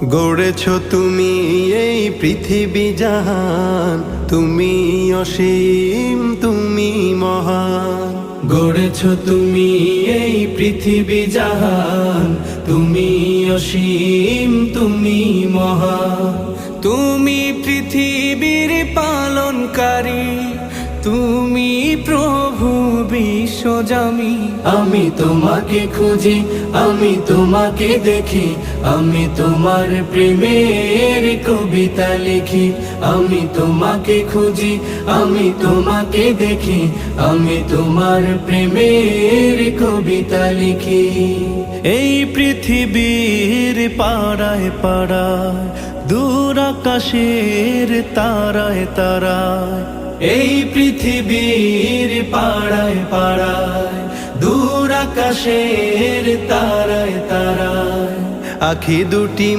গড়েছ তুমি এই পৃথিবী জাহান, তুমি অসীম তুমি মহান। গড়েছ তুমি এই পৃথিবী জাহান, তুমি অসীম তুমি মহান। তুমি পৃথিবীর পালনকারী, তুমি প্রভু বিশ্বজামি। আমি তোমাকে খুঁজি, আমি তোমাকে দেখি, আমি তোমার প্রেমের কবিতা লিখি। আমি তোমাকে খুঁজি, আমি তোমাকে দেখি, আমি তোমার প্রেমের কবিতা লিখি। এই পৃথিবীর পাড়ায় পাড়ায়, দূর আকাশের তারায় তারায়। এই পৃথিবীর পাড়ায় পাড়ায়, দূর আকাশের তারায় তারায়। আখি দুটি